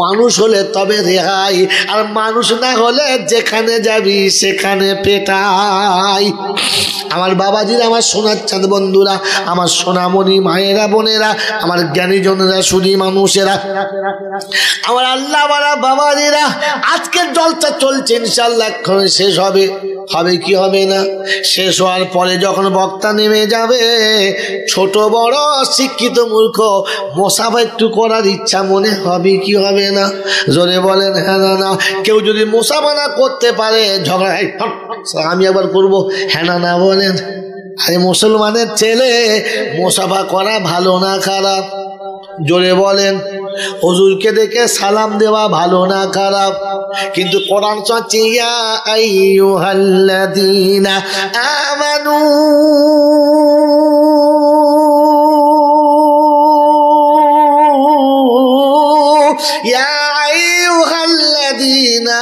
মানুষ হলে তবে রেহাই, আর মানুষ না হলে যেখানে যাবি সেখানে পেটাই। আমার বাবাজিরা, আমার সোনার চাঁদ বন্ধুরা, আমার সোনামণি মায়েরা, বোনেরা, আমার জ্ঞানীজনেরা, সুধী মানুষেরা, আমার আল্লাহ বাবা বাবাজিরা, আজকের জলসা চলছে, ইনশাআল্লাহ এখন শেষ হবে। হবে কি হবে না? শেষ হওয়ার পরে যখন বক্তা নেমে যাবে, ছোট বড়, শিক্ষিত মূর্খ, মোসাফা একটু করার ইচ্ছা মনে হবে কি হবে না? জোরে বলেন হ্যাঁ না না। কেউ যদি মোসাফা না করতে পারে, ঝগড়া, আমি আবার করবো, হ্যাঁ না না বলেন? আরে মুসলমানের ছেলে, মোসাফা করা ভালো না খারাপ? জোরে বলেন। হুজুরকে দেখে সালাম দেওয়া ভালো না খারাপ? কিন্তু কোরআন চলছে, ইয়া আইয়ুহাল্লাযীনা আমানু ইয়া আইয়ুহাল্লাযীনা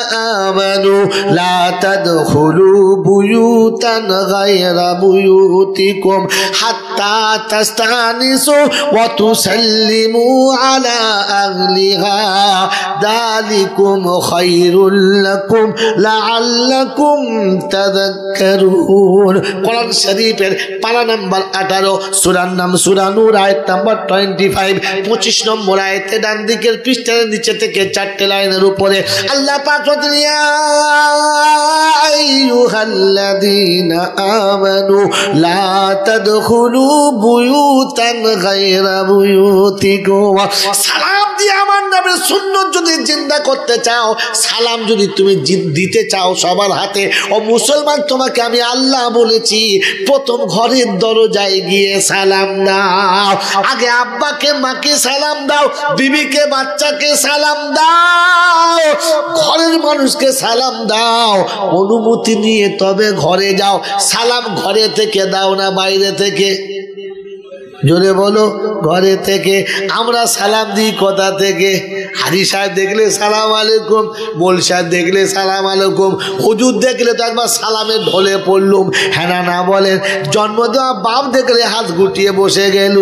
আমানু লা তাদখুলু বুয়ুতান গায়রা বুয়ুতিকুম হাত্তা তাস্তানিসু ওয়া তুসাল্লিমু আলা আহলিহা যালিকুম খায়রুল লাকুম লাআল্লাকুম তাযাক্কারুন। কোরআন শরীফের পারা নাম্বার 18, সূরার নাম সূরা নূর, আয়াত নাম্বার 25, 25 নম্বর আয়াতে ডান দিকের পৃষ্ঠার নিচে থেকে 4টে লাইনের উপরে আল্লাহ পাক বলেন, ইয়া আইয়ুহাল্লাযীনা আমানু লা তাদখুলু বুয়ুতান গায়রা বুয়ুতিকুম। সালাম দিয়ে আমার নবীর সুন্নাত যদি জিন্দা করতে চাও, সালাম যদি তুমি দিতে চাও সবার হাতে, ও মুসলমান তোমাকে আমি আল্লাহ বলেছি প্রথম ঘরের দরজায় গিয়ে সালাম দাও। আগে আব্বাকে মাকে সালাম দাও, বিবিকে বাচ্চাকে সালাম দাও, ঘরের মানুষকে সালাম দাও, অনুমতি নিয়ে তবে ঘরে যাও। সালাম ঘরে থেকে দাও না বাইরে থেকে? জোরে বলো, ঘরে থেকে। আমরা সালাম দিই কোথা থেকে? হাজি সাহেব দেখলে সালাম আলাইকুম, মোল সাহেব দেখলে সালাম আলাইকুম, হুজুর দেখলে তো একবার সালামের ঢলে পড়লুম, হ্যাঁ না বলেন? জন্ম দেওয়া বাপ দেখলে হাত গুটিয়ে বসে গেল।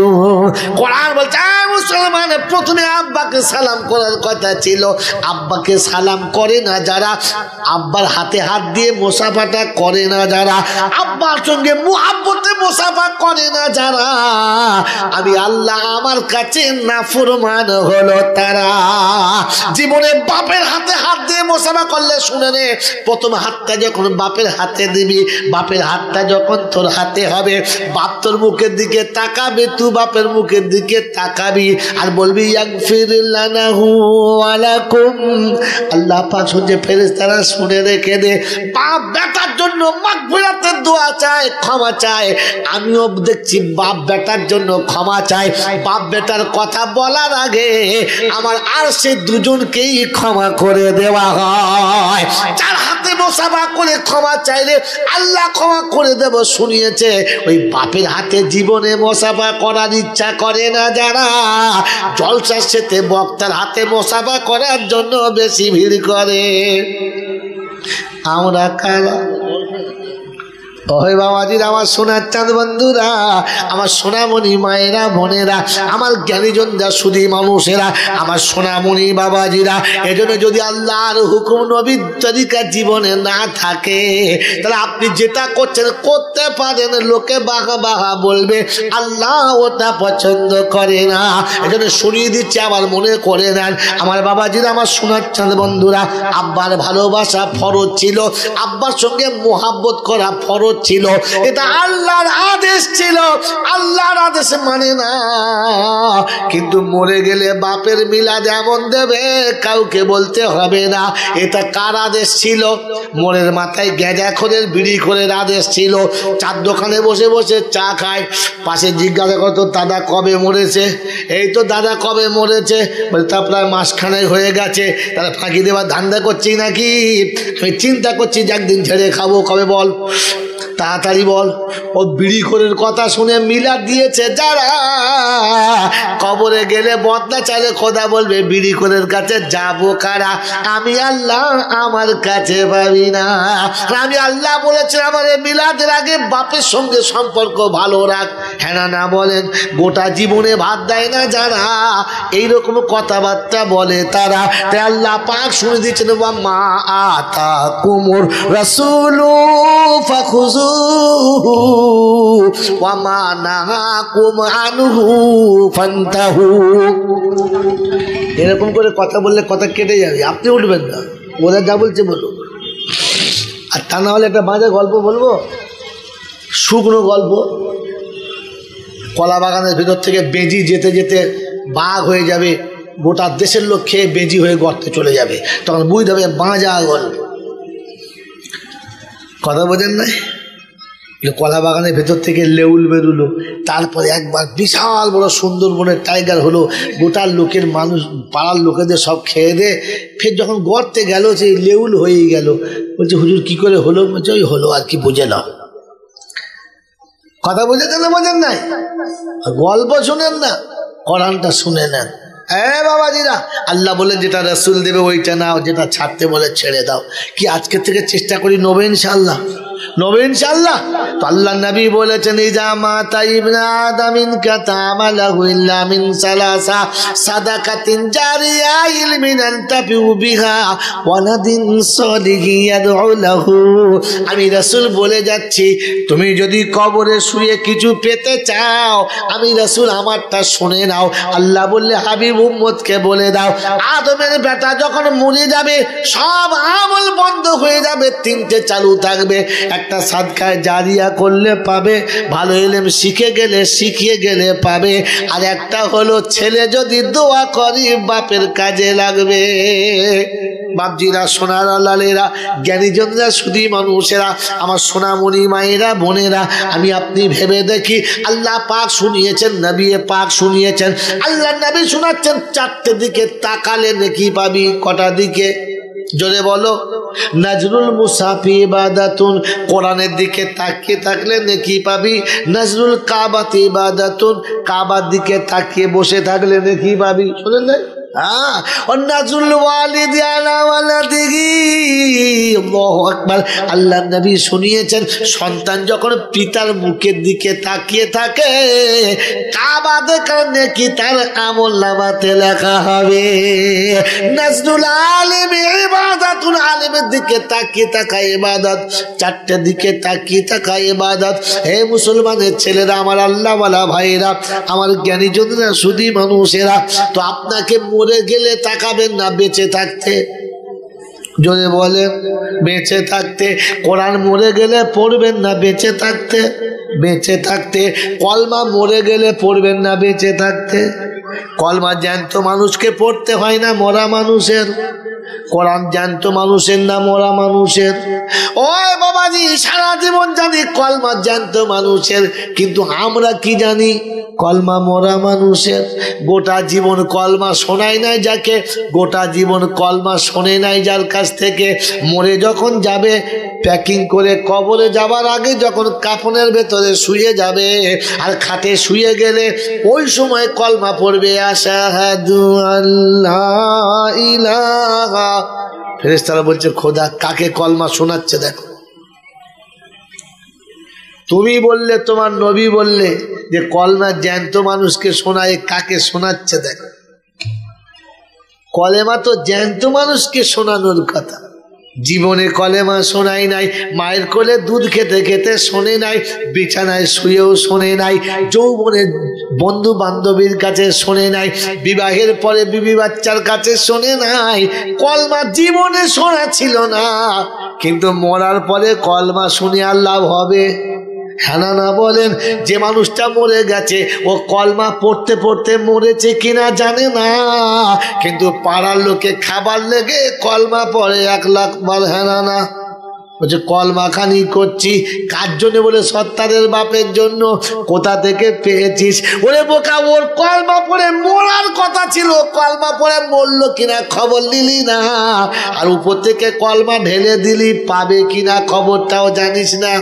কোরআন বলছে মুসলমান প্রথমে আব্বাকে সালাম করার কথা ছিল। আব্বাকে সালাম করে না যারা, আব্বার হাতে হাত দিয়ে মুসাফাটা করে না যারা, আব্বার সঙ্গে মুহাব্বতে মুসাফা করে না যারা, আমি আল্লাহ আমার কাছে নাফরমান হলো তারা। জীবনে বাপের হাতে হাত দিয়ে মুসাফা করলে, শুনে নে, প্রথম হাতটা যখন বাপের হাতে দিবি, বাপের হাতটা যখন তোর হাতে হবে, বাপ তোর মুখের দিকে তাকাবে, তুই বাপের মুখের দিকে তাকাবি আর বলবি ইয়াগফির লানাহু ওয়া লাকুম। আল্লাহ পাক শুনছে, ফেরেশতারা শুনে রেখে দে, বাপ বেটার জন্য মাগফিরাতের দোয়া চায়, ক্ষমা চায়। আমিও দেখছি বাপ বেটার জন্য ক্ষমা চায়। বাপ বেটার কথা বলার আগে আমার আর সে দুজনকেই ক্ষমা করে দেওয়া হয়। যার হাতে মুসাফা করে ক্ষমা চাইলে আল্লাহ ক্ষমা করে দেব শুনিয়েছে। ওই বাপের হাতে জীবনে মুসাফা করার ইচ্ছা করে না যারা, জলসার সাথে বক্তার হাতে মুসাফা করার জন্য বেশি ভিড় করে। আমরা কারা? ওই বাবাজির, আমার সোনার চাঁদ বন্ধুরা, আমার সোনামণি মায়েরা বোনেরা, আমার জ্ঞানীজনরা সুধী মানুষেরা, আমার সোনামণি বাবাজিরা, এজন্য যদি আল্লাহর হুকুম নবীর তরিকা জীবনে না থাকে, তাহলে আপনি যেটা করছেন করতে পারেন, লোকে বাহা বাহা বলবে, আল্লাহ ওটা পছন্দ করে না। এজন্য শুনিয়ে দিচ্ছে, আমার মনে করে নেন। আমার বাবাজিরা, আমার সোনার চাঁদ বন্ধুরা, আব্বার ভালোবাসা ফরজ ছিল, আব্বার সঙ্গে মোহাব্বত করা ফরজ ছিল, এটা আল্লাহর আদেশ ছিল। আল্লাহর আদেশ মানে না, কিন্তু মরে গেলে বাপের মিলাদ এমন দেবে কাউকে বলতে হবে না। এটা কার আদেশ ছিল? মোড়ের মাথায় গেঁজাখোরের বিড়ি খোরের আদেশ ছিল। চার দোকানে বসে বসে চা খায়, পাশে জিজ্ঞাসা করতো দাদা কবে মরেছে? এই তো দাদা কবে মরেছে? বলে তা প্রায় মাসখানেক হয়ে গেছে। তাহলে ফাঁকি দেওয়ার ধান্দা করছি নাকি? আমি চিন্তা করছি যে একদিন ছেড়ে খাবো, কবে বল, তাড়াতাড়ি বল। ও বিড়ি খোরের কথা শুনে মিলাদ দিয়েছে যারা, কবরে গেলে বদনা চাইলে খোদা বলবে বিড়ি খোরের কাছে যাবো কারা? আমি আল্লাহ আমার কাছে পাবি না। আমি আল্লাহ বলেছি আমার মিলাদের আগে বাপের সঙ্গে সম্পর্ক ভালো রাখ, হ্যাঁ না বলেন? গোটা জীবনে ভাত দেয় না যারা, এইরকম কথাবার্তা বলে তারা। তাই আল্লাহ পাক শুনে দিচ্ছেন, মা আতা কুমুর রাসূলু ফাখুযু ওয়া মা নাহাকুম আনহু ফান্তাহু। এরকম করে কথা বললে কথা কেটে যাবে, আপনি উঠবেন না, ওরা যা বলছে বলুন। আর তা না হলে একটা বাজে গল্প বলবো, শুকনো গল্প। কলা বাগানের ভিতর থেকে বেজি যেতে যেতে বাঘ হয়ে যাবে, গোটা দেশের লোক খেয়ে বেজি হয়ে গর্তে চলে যাবে, তখন বুঝতে হবে বাঁজা গল্প। কথা বোঝেন নাই? কলা বাগানের ভেতর থেকে লেউল বেরুলো, তারপরে একবার বিশাল বড় সুন্দরবনের টাইগার হলো, গোটার লোকের মানুষ পাড়ার লোকেদের সব খেয়ে দে। ফের যখন গর্তে গেল সেই লেউল হয়েই গেল। বলছে হুজুর কি করে হলো? বলছে ওই হলো আর কি, বুঝে নাও। কথা বুঝেছেন না বোঝেন নাই? গল্প শুনেন না, কোরআনটা শুনে নেন। বাবাজিরা, আল্লাহ বলে যেটা রাসূল দেবে ওইটা নাও, যেটা ছাড়তে বলে ছেড়ে দাও। কি আজকের থেকে চেষ্টা করি নবে ইনশাআল্লাহ, নবে ইনশাআল্লাহ। তো আল্লাহ নবী বলেছেন, ইজা মাতা ইবনে আদামিন কাতামালাহু ইল্লা মিন সালাসা সাদাকাতিন জারিয়া ইলমিন আনতাফিউ বিহা ওয়ালাদিন সালিহি ইয়াদউ লাহু। আমি রাসূল বলে যাচ্ছি, তুমি যদি কবরে শুয়ে কিছু পেতে চাও, আমি রাসূল আমারটা শুনে নাও। আল্লাহ বললে হাবিব উম্মতকে বলে দাও, আদমের বেটা যখন মরে যাবে সব আমল বন্ধ হয়ে যাবে, তিনটে চালু থাকবে। একটা সাদকায়ে জারিয়া করলে পাবে, ভালো ইলম শিখিয়ে গেলে পাবে, আর একটা হলো ছেলে যদি দোয়া করি বাপের কাজে লাগবে। বাপজিরা, সোনার লালেরা, জ্ঞানীজনরা, শুধু মানুষেরা, আমার সোনামণি মায়েরা, বোনেরা, আমি আপনি ভেবে দেখি, আল্লাহ পাক শুনিয়েছেন, নবী পাক শুনিয়েছেন, আল্লাহ নবী শোনাচ্ছেন, চারটে দিকে তাকালে নেকি পাবি। কটা দিকে? জোরে বলো। নজরুল মুসাফি ইবাদাতুন, কোরআনের দিকে তাকিয়ে থাকলে নেকি পাবি। নজরুল কাবাতি ইবাদাতুন, কাবার দিকে তাকিয়ে বসে থাকলে নেকি পাবি। শুনেন না? হ্যাঁ। আর নজরুল ওয়ালিদি আলা ওয়ালাদিহি, আল্লাহু আকবার। আল্লাহ নবী শুনিয়েছেন, সন্তান যখন পিতার মুখের দিকে তাকিয়ে থাকে, কাবা দেখার নেকি তার আমলনামাতে লেখা হবে। নজরুল আলিম ইবাদাতুন, আলিমের দিকে তাকিয়ে থাকা ইবাদত, চারটে দিকে তাকিয়ে থাকা ইবাদত। হে মুসলমানের ছেলেরা, আমার আল্লাহওয়ালা ভাইরা, আমার জ্ঞানীজনরা, শুধু মানুষেরা, তো আপনাকে মরে গেলে তাকাবেন না বেঁচে থাকতে? জোরে বলেন। বেঁচে থাকতে। কোরআন মরে গেলে পড়বেন না বেঁচে থাকতে? বেঁচে থাকতে। কলমা মরে গেলে পড়বেন না বেঁচে থাকতে? কলমা জ্যান্ত মানুষকে পড়তে হয় না, মরা মানুষের। কোরআন জ্যান্ত মানুষের না মরা মানুষের? ওই বাবাজি, সারা জীবন জানি কলমা জ্যান্ত মানুষের, কিন্তু আমরা কি জানি? কলমা মরা মানুষের। গোটা জীবন কলমা শোনায় নাই যাকে, গোটা জীবন কলমা শোনে নাই যার কাছ থেকে, মরে যখন যাবে প্যাকিং করে কবরে যাবার আগে যখন কাফনের ভেতরে শুয়ে যাবে আর খাটে শুয়ে গেলে ওই সময় কলমা পড়বে, আশহাদু আল্লাহ ইলাহা। ফেরেশতারা বলছে, খোদা কাকে কলমা শোনাচ্ছে দেখো। তুমি বললে, তোমার নবী বললে যে কলমা জ্যান্ত মানুষকে শোনায়, কাকে শোনাচ্ছে দেখো। কলেমা তো জ্যান্ত মানুষকে শোনানোর কথা। জীবনে কলেমা শোনাই নাই, মায়ের কোলে দুধ খেতে খেতে শোনে নাই, বিছানায় শুয়েও শোনে নাই, যৌবনে বন্ধু বান্ধবীর কাছে শোনে নাই, বিবাহের পরে বিবি বাচ্চার কাছে শোনে নাই। কলমা জীবনে শোনা ছিল না, কিন্তু মরার পরে কলমা শুনে আর লাভ হবে? হ্যাঁ না বলেন? যে মানুষটা মরে গেছে ও কলমা পড়তে পড়তে মরেছে কিনা জানে না, কিন্তু পাড়ার লোকে খাবার লেগে কলমা পড়ে 1 লাখ বার। হ্যাঁ না? বলছে কলমা খানি করছি কার জন্য? বলে সত্তারের বাপের জন্য। কোথা থেকে পেয়েছিস? ওরে বোকা, ওর কলমা পড়ে মরার কথা ছিল, কলমা পড়ে মরলো কিনা খবর নিলি না, আর উপর থেকে কলমা ঢেলে দিলি, পাবে কিনা খবরটাও জানিস না।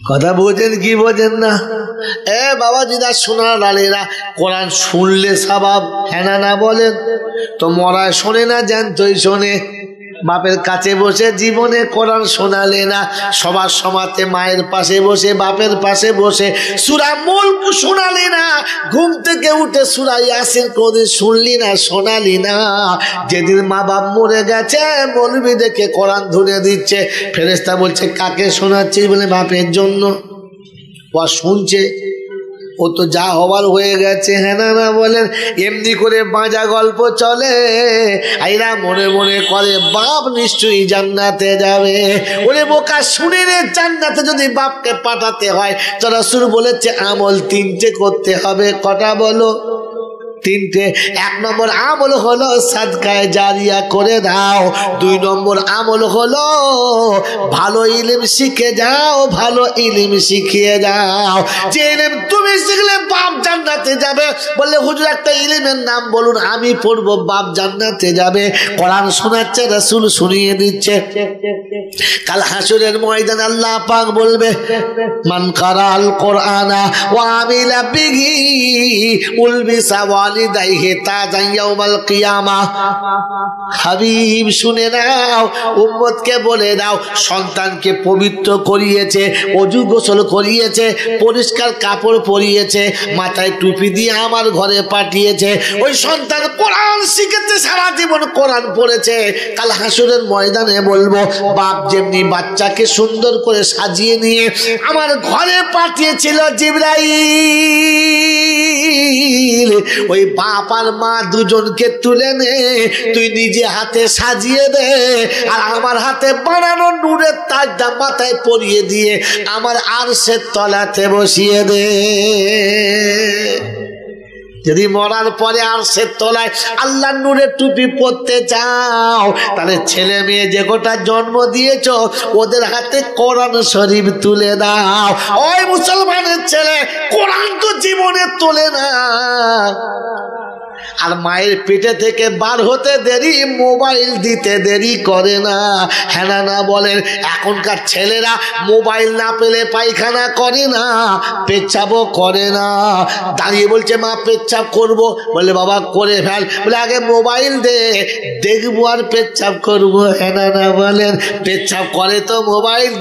কথা বোঝেন কি বোঝেন না? এ বাবাজিরা, সোনার লালেরা, কোরআন শুনলে সওয়াব। হ্যাঁ না বলেন? তো মরায় শোনে না, জ্যান্তই শোনে। বাপের কাছে বসে জীবনে কোরআন শোনালে না, সবার সমাতে মায়ের পাশে বসে, বাপের পাশে বসে সূরা মুলক শোনালি না, ঘুম থেকে উঠে সূরা ইয়াসিন কোনদিন শুনলি না, শোনালি না। যেদিন মা বাপ মরে গেছে মৌলবি দেখে কোরআন ধরে দিচ্ছে, ফেরেশতা বলছে কাকে শোনাচ্ছিস? বলে বাপের জন্য। ও শুনছে, ও তো যা হবার হয়ে গেছে। হ্যাঁ না বলেন? এমনি করে বাঁজা গল্প চলে, আইরা মনে মনে করে বাপ নিশ্চয়ই জান্নাতে যাবে। ওরে বোকা, শুনে রে, জান্নাতে যদি বাপকে পাঠাতে হয় তো রাসূল বলেছে আমল 3টে করতে হবে। কটা বলো? 3টে। 1 নম্বর আমল হলো সাদকায়ে জারিয়া করে দাও। 2 নম্বর আমল হলো ভালো ইলম শিখে যাও, ভালো ইলম শিখিয়ে যাও। যে ইলম তুমি শিখলে বাপ জান্নাতে যাবে। বললে হুজুর একটা ইলমের নাম বলুন, আমি পড়বো, বাপ জান্নাতে যাবে। কোরআন শোনাচ্ছে, রাসূল শুনিয়ে দিচ্ছে। কাল হাসরের ময়দানে আল্লাহ পাক বলবে, মান কারাল কোরআনা ওয়া আমিলা বিহি উলবিসা ওয়ালিদাইহি তাজান ইয়াউমাল কিয়ামা। হাবিব শুনে নাও, উম্মতকে বলে দাও, সন্তানকে পবিত্র করিয়েছে, ওযু গোসল করিয়েছে, পরিষ্কার কাপড় পরিয়েছে, মাথায় টুপি দিয়ে আমার ঘরে পাঠিয়েছে। ওই সন্তান কোরআন শিখেছে, সারা জীবন কোরআন পড়েছে। কাল হাসরের ময়দানে বলবো, বাপ যেমনি বাচ্চাকে সুন্দর করে সাজিয়ে নিয়ে আমার ঘরে পাঠিয়েছিল জিবরাইল, ওই ওই বাপ আর মা দুজনকে তুলে নে, তুই নিজে হাতে সাজিয়ে দে, আর আমার হাতে বানানো নূরের তাজটা মাথায় পরিয়ে দিয়ে আমার আরশের তলাতে বসিয়ে দে। যদি মরার পরে আরশের তলায় আল্লাহর নূরের টুপি পরতে চাও, তাহলে ছেলে মেয়ে যে গোটা জন্ম দিয়েছ ওদের হাতে কোরআন শরীফ তুলে দাও। ওই মুসলমানের ছেলে, কোরআন তো জীবনে তোলে না, আর মায়ের পেটে থেকে বার হতে দেরি, মোবাইল দিতে দেরি করে না। হ্যাঁ না বলেন? এখনকার ছেলেরা মোবাইল না পেলে পায়খানা করে না, পেচ্ছাপও করে না। দাঁড়িয়ে বলছে মা পেচ্ছাপ করব, বলে বাবা করে ফেল, বলে আগে মোবাইল দে, দেখবো আর পেচ্ছাপ করবো। হ্যাঁ না বলেন? পেচ্ছাপ করে তো মোবাইল